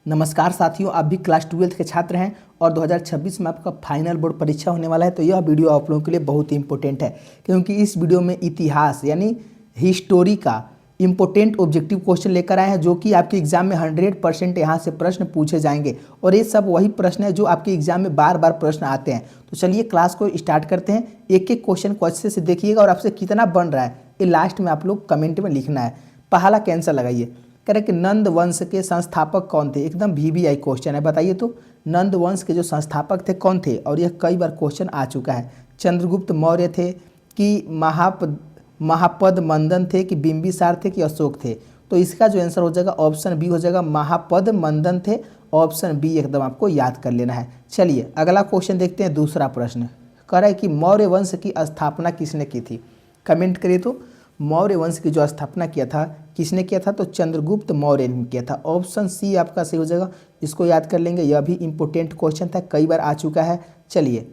नमस्कार साथियों, आप भी क्लास 12th के छात्र हैं और 2026 में आपका फाइनल बोर्ड परीक्षा होने वाला है। तो यह वीडियो आप लोगों के लिए बहुत ही इंपॉर्टेंट है, क्योंकि इस वीडियो में इतिहास यानी हिस्टोरी का इंपॉर्टेंट ऑब्जेक्टिव क्वेश्चन लेकर आए हैं, जो कि आपके एग्जाम में 100% यहाँ से प्रश्न पूछे जाएंगे। और ये सब वही प्रश्न है जो आपके एग्जाम में बार बार प्रश्न आते हैं। तो चलिए क्लास को स्टार्ट करते हैं। एक एक क्वेश्चन को अच्छे से देखिएगा और आपसे कितना बन रहा है ये लास्ट में आप लोग कमेंट में लिखना है। पहला कैंसर लगाइए। कह रहे कि नंद वंश के संस्थापक कौन थे। एकदम VVI क्वेश्चन है, बताइए तो नंद वंश के जो संस्थापक थे कौन थे। और यह कई बार क्वेश्चन आ चुका है। चंद्रगुप्त मौर्य थे कि महापद मंदन थे कि बिंबिसार थे कि अशोक थे। तो इसका जो आंसर हो जाएगा ऑप्शन बी हो जाएगा, महापद मंदन थे। ऑप्शन बी एकदम आपको याद कर लेना है। चलिए अगला क्वेश्चन देखते हैं। दूसरा प्रश्न कह रहा है कि मौर्य वंश की स्थापना किसने की थी। कमेंट करिए तो मौर्य वंश की जो स्थापना किया था किसने किया था। तो चंद्रगुप्त मौर्य ने किया था। ऑप्शन सी आपका सही हो जाएगा। इसको याद कर लेंगे, यह भी इंपॉर्टेंट क्वेश्चन था, कई बार आ चुका है। चलिए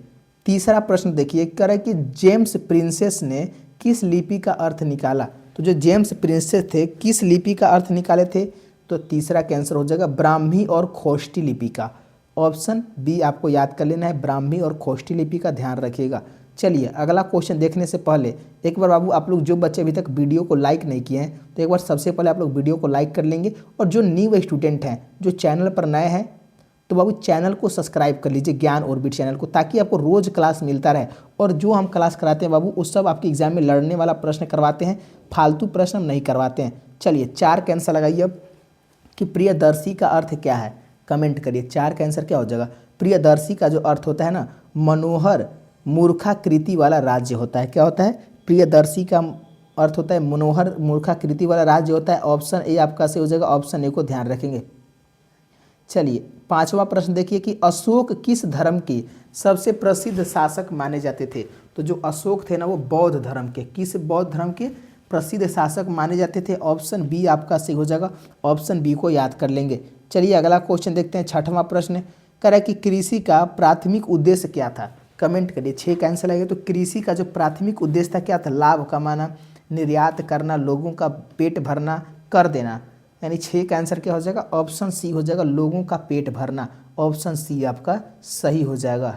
तीसरा प्रश्न देखिए, कह रहा है कि जेम्स प्रिंसेस ने किस लिपि का अर्थ निकाला। तो जो जेम्स प्रिंसेस थे किस लिपि का अर्थ निकाले थे। तो तीसरा का आंसर हो जाएगा ब्राह्मी और खोष्टी लिपि का। ऑप्शन बी आपको याद कर लेना है, ब्राह्मी और खोष्टी लिपि का ध्यान रखिएगा। चलिए अगला क्वेश्चन देखने से पहले एक बार बाबू आप लोग जो बच्चे अभी तक वीडियो को लाइक नहीं किए हैं तो एक बार सबसे पहले आप लोग वीडियो को लाइक कर लेंगे। और जो न्यू स्टूडेंट हैं, जो चैनल पर नए हैं, तो बाबू चैनल को सब्सक्राइब कर लीजिए, ज्ञान ऑर्बिट चैनल को, ताकि आपको रोज़ क्लास मिलता रहे। और जो हम क्लास कराते हैं बाबू उस सब आपके एग्जाम में लड़ने वाला प्रश्न करवाते हैं, फालतू प्रश्न हम नहीं करवाते हैं। चलिए चार का आंसर लगाइए अब कि प्रियदर्शी का अर्थ क्या है। कमेंट करिए, चार का आंसर क्या हो जाएगा। प्रियदर्शी का जो अर्थ होता है ना, मनोहर मूर्खाकृति वाला राज्य होता है। क्या होता है। प्रियदर्शी का अर्थ होता है मनोहर मूर्खाकृति वाला राज्य होता है। ऑप्शन ए आपका सही हो जाएगा। ऑप्शन ए को ध्यान रखेंगे। चलिए पांचवा प्रश्न देखिए कि अशोक किस धर्म के सबसे प्रसिद्ध शासक माने जाते थे। तो जो अशोक थे ना वो बौद्ध धर्म के, किस बौद्ध धर्म के प्रसिद्ध शासक माने जाते थे। ऑप्शन बी आपका सही हो जाएगा। ऑप्शन बी को याद कर लेंगे। चलिए अगला क्वेश्चन देखते हैं। छठवां प्रश्न कह रहा है कि कृषि का प्राथमिक उद्देश्य क्या था। कमेंट करिए, 6 का आंसर लगेगा। तो कृषि का जो प्राथमिक उद्देश्य था क्या था। लाभ कमाना, निर्यात करना, लोगों का पेट भरना, कर देना। यानी 6 का आंसर क्या हो जाएगा। ऑप्शन सी हो जाएगा, लोगों का पेट भरना। ऑप्शन सी आपका सही हो जाएगा।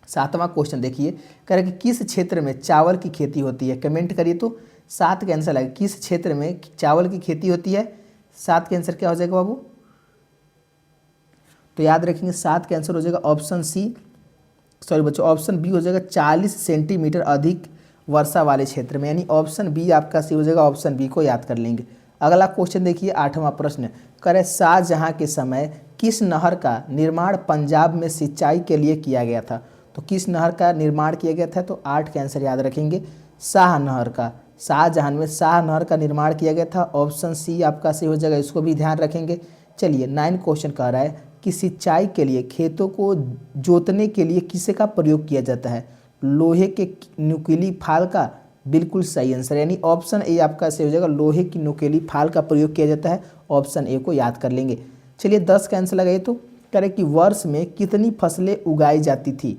सातवां क्वेश्चन देखिए, कह रहे कि किस क्षेत्र में चावल की खेती होती है। कमेंट करिए तो 7 का आंसर लगेगा। किस क्षेत्र में चावल की खेती होती है। 7 का आंसर क्या हो जाएगा बाबू। तो याद रखेंगे 7 का आंसर हो जाएगा ऑप्शन सी, सॉरी बच्चों ऑप्शन बी हो जाएगा, 40 सेंटीमीटर अधिक वर्षा वाले क्षेत्र में। यानी ऑप्शन बी आपका सही हो जाएगा। ऑप्शन बी को याद कर लेंगे। अगला क्वेश्चन देखिए, आठवां प्रश्न करे शाहजहां के समय किस नहर का निर्माण पंजाब में सिंचाई के लिए किया गया था। तो किस नहर का निर्माण किया गया था। तो 8 का आंसर याद रखेंगे, शाह नहर का। शाहजहां में शाह नहर का निर्माण किया गया था। ऑप्शन सी आपका सही हो जाएगा, इसको भी ध्यान रखेंगे। चलिए 9 क्वेश्चन कह रहा है कि सिंचाई के लिए खेतों को जोतने के लिए किसे का प्रयोग किया जाता है। लोहे के नुकीली फाल का। बिल्कुल सही आंसर, यानी ऑप्शन ए आपका सही हो जाएगा, लोहे की नुकीली फाल का प्रयोग किया जाता है। ऑप्शन ए को याद कर लेंगे। चलिए 10 का आंसर लगाइए। तो कह रहे कि वर्ष में कितनी फसलें उगाई जाती थी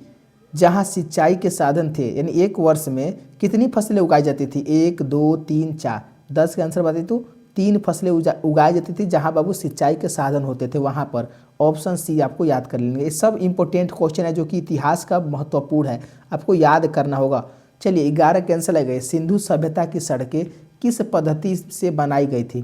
जहाँ सिंचाई के साधन थे। यानी एक वर्ष में कितनी फसलें उगाई जाती थी। 1 2 3 4। 10 का आंसर बताइए तो 3 फसलें उगाई जाती थी जहाँ बाबू सिंचाई के साधन होते थे वहाँ पर। ऑप्शन सी आपको याद कर लेंगे। ये सब इंपॉर्टेंट क्वेश्चन है जो कि इतिहास का महत्वपूर्ण है, आपको याद करना होगा। चलिए 11 के आंसर लग गए। सिंधु सभ्यता की सड़कें किस पद्धति से बनाई गई थी।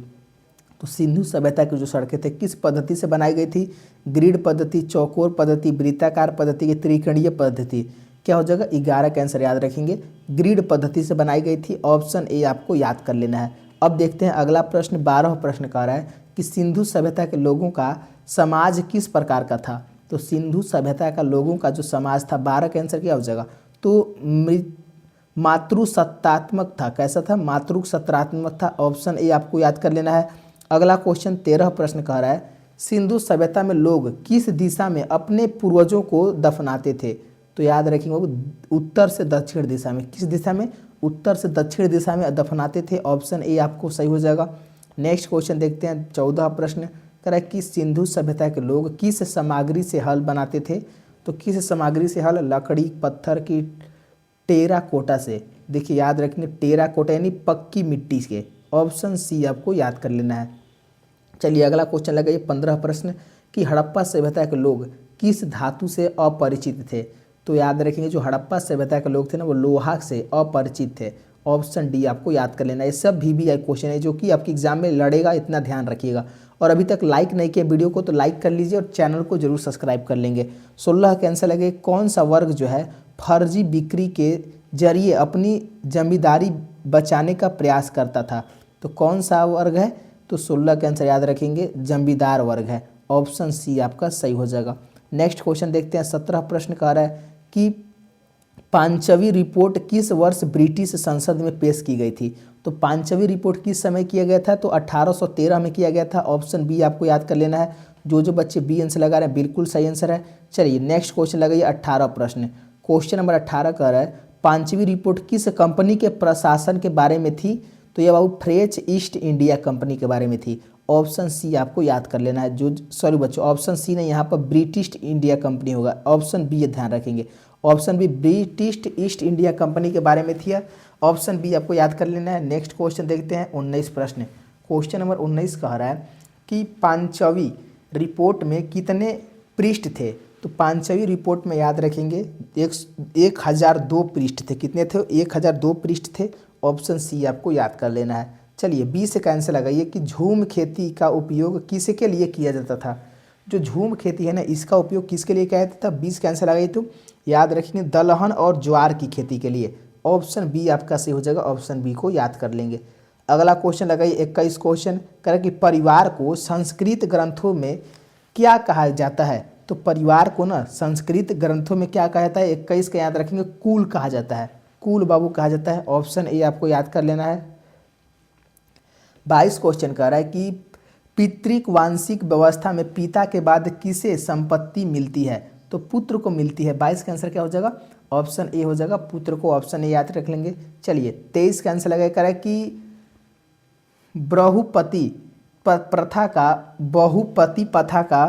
तो सिंधु सभ्यता की जो सड़कें थे किस पद्धति से बनाई गई थी। ग्रिड पद्धति, चौकोर पद्धति, वृत्ताकार पद्धति की त्रिकोणीय पद्धति। क्या हो जाएगा। 11 का आंसर याद रखेंगे, ग्रिड पद्धति से बनाई गई थी। ऑप्शन ए आपको याद कर लेना है। अब देखते हैं अगला प्रश्न। 12वां प्रश्न कह रहा है कि सिंधु सभ्यता के लोगों का समाज किस प्रकार का था। तो सिंधु सभ्यता का लोगों का जो समाज था, 12 का आंसर क्या हो जाएगा। तो मातृसत्तात्मक था। कैसा था। मातृसत्तात्मक था। ऑप्शन ए आपको याद कर लेना है। अगला क्वेश्चन 13 प्रश्न कह रहा है सिंधु सभ्यता में लोग किस दिशा में अपने पूर्वजों को दफनाते थे। तो याद रखेंगे उत्तर से दक्षिण दिशा में। किस दिशा में। उत्तर से दक्षिण दिशा में दफनाते थे। ऑप्शन ए आपको सही हो जाएगा। नेक्स्ट क्वेश्चन देखते हैं। 14 प्रश्न कह रहा है कि सिंधु सभ्यता के लोग किस सामग्री से हल बनाते थे। तो किस सामग्री से हल। लकड़ी, पत्थर की, टेराकोटा से। देखिए याद रखेंगे टेराकोटा यानी पक्की मिट्टी के। ऑप्शन सी आपको याद कर लेना है। चलिए अगला क्वेश्चन लगाइए 15 प्रश्न कि हड़प्पा सभ्यता के लोग किस धातु से अपरिचित थे। तो याद रखेंगे जो हड़प्पा सभ्यता के लोग थे ना वो लोहा से अपरिचित थे। ऑप्शन डी आपको याद कर लेना है। ये सब VVI क्वेश्चन है जो कि आपके एग्जाम में लड़ेगा, इतना ध्यान रखिएगा। और अभी तक लाइक नहीं किया वीडियो को तो लाइक कर लीजिए और चैनल को जरूर सब्सक्राइब कर लेंगे। 16 का आंसर लगे कौन सा वर्ग जो है फर्जी बिक्री के जरिए अपनी जमींदारी बचाने का प्रयास करता था। तो कौन सा वर्ग है, तो 16 का आंसर याद रखेंगे जमींदार वर्ग है। ऑप्शन सी आपका सही हो जाएगा। नेक्स्ट क्वेश्चन देखते हैं 17 प्रश्न कह रहा है कि पांचवी रिपोर्ट किस वर्ष ब्रिटिश संसद में पेश की गई थी। तो पांचवी रिपोर्ट किस समय किया गया था, तो 1813 में किया गया था। ऑप्शन बी आपको याद कर लेना है। जो बच्चे बी आंसर लगा रहे हैं बिल्कुल सही आंसर है। चलिए नेक्स्ट क्वेश्चन लगाइए 18 प्रश्न। क्वेश्चन नंबर 18 कह रहा है पांचवी रिपोर्ट किस कंपनी के प्रशासन के बारे में थी। तो ये बाबू फ्रेंच ईस्ट इंडिया कंपनी के बारे में थी। ऑप्शन सी आपको याद कर लेना है। जो सॉरी बच्चों, ऑप्शन सी नहीं, यहाँ पर ब्रिटिश इंडिया कंपनी होगा। ऑप्शन बी ये ध्यान रखेंगे। Option B British East India company के बारे में थी। ऑप्शन बी आपको याद कर लेना है। नेक्स्ट क्वेश्चन देखते हैं 19 प्रश्न। क्वेश्चन नंबर 19 कह रहा है कि पांचवी रिपोर्ट में कितने पृष्ठ थे। तो पांचवी रिपोर्ट में याद रखेंगे 1002 पृष्ठ थे। कितने थे, 1002 पृष्ठ थे। ऑप्शन सी आपको याद कर लेना है। चलिए 20 का आंसर लगाइए कि झूम खेती का उपयोग किसके लिए किया जाता था। जो झूम खेती है ना इसका उपयोग किसके लिए किया जाता था। 20 का आंसर लगाइए तो याद रखेंगे दलहन और ज्वार की खेती के लिए। ऑप्शन बी आपका सही हो जाएगा। ऑप्शन बी को याद कर लेंगे। अगला क्वेश्चन लगाइए 21 क्वेश्चन करें कि परिवार को संस्कृत ग्रंथों में क्या कहा जाता है। तो परिवार को ना संस्कृत ग्रंथों में क्या कहा जाता है। 21 का याद रखेंगे कुल कहा जाता है। कुल बाबू कहा जाता है। ऑप्शन ए आपको याद कर लेना है। 22 क्वेश्चन कह रहा है कि पितृक वांशिक व्यवस्था में पिता के बाद किसे संपत्ति मिलती है। तो पुत्र को मिलती है। 22 का आंसर क्या हो जाएगा, ऑप्शन ए हो जाएगा पुत्र को। ऑप्शन ए याद रख लेंगे। चलिए 23 का आंसर लगा कर है कि बहुपति प्रथा का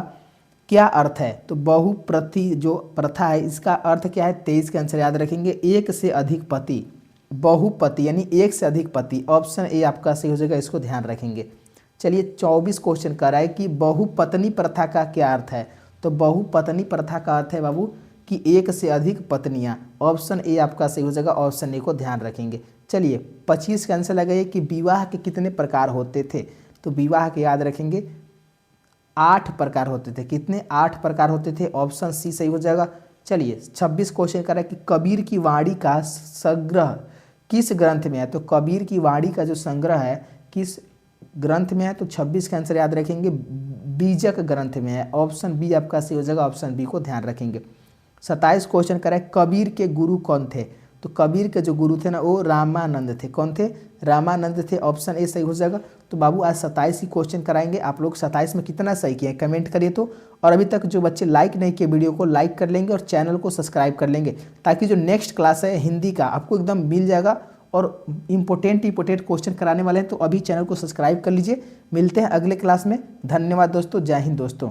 क्या अर्थ है। तो बहुप्रति जो प्रथा है इसका अर्थ क्या है। 23 का आंसर याद रखेंगे एक से अधिक पति। बहुपति यानी एक से अधिक पति। ऑप्शन ए आपका सही हो जाएगा, इसको ध्यान रखेंगे। चलिए 24 क्वेश्चन कर रहा है कि बहुपत्नी प्रथा का क्या अर्थ है। तो बहुपत्नी प्रथा का अर्थ है बाबू कि एक से अधिक पत्नियां। ऑप्शन ए आपका सही हो जाएगा। ऑप्शन ए को ध्यान रखेंगे। चलिए 25 का आंसर लगाइए कि विवाह के कितने प्रकार होते थे। तो विवाह के याद रखेंगे 8 प्रकार होते थे। कितने, 8 प्रकार होते थे। ऑप्शन सी सही हो जाएगा। चलिए 26 क्वेश्चन कर रहा है कि कबीर की वाणी का संग्रह किस ग्रंथ में है। तो कबीर की वाणी का जो संग्रह है किस ग्रंथ में है। तो 26 का आंसर याद रखेंगे बीजक ग्रंथ में है। ऑप्शन बी आपका सही हो जाएगा। ऑप्शन बी को ध्यान रखेंगे। 27 क्वेश्चन कर रहा है कबीर के गुरु कौन थे। तो कबीर के जो गुरु थे ना वो रामानंद थे। कौन थे, रामानंद थे। ऑप्शन ए सही हो जाएगा। तो बाबू आज 27 ही क्वेश्चन कराएंगे। आप लोग 27 में कितना सही किए कमेंट करिए तो। और अभी तक जो बच्चे लाइक नहीं किए वीडियो को लाइक कर लेंगे और चैनल को सब्सक्राइब कर लेंगे ताकि जो नेक्स्ट क्लास है हिंदी का आपको एकदम मिल जाएगा। और इंपॉर्टेंट क्वेश्चन कराने वाले हैं तो अभी चैनल को सब्सक्राइब कर लीजिए। मिलते हैं अगले क्लास में। धन्यवाद दोस्तों। जय हिंद दोस्तों।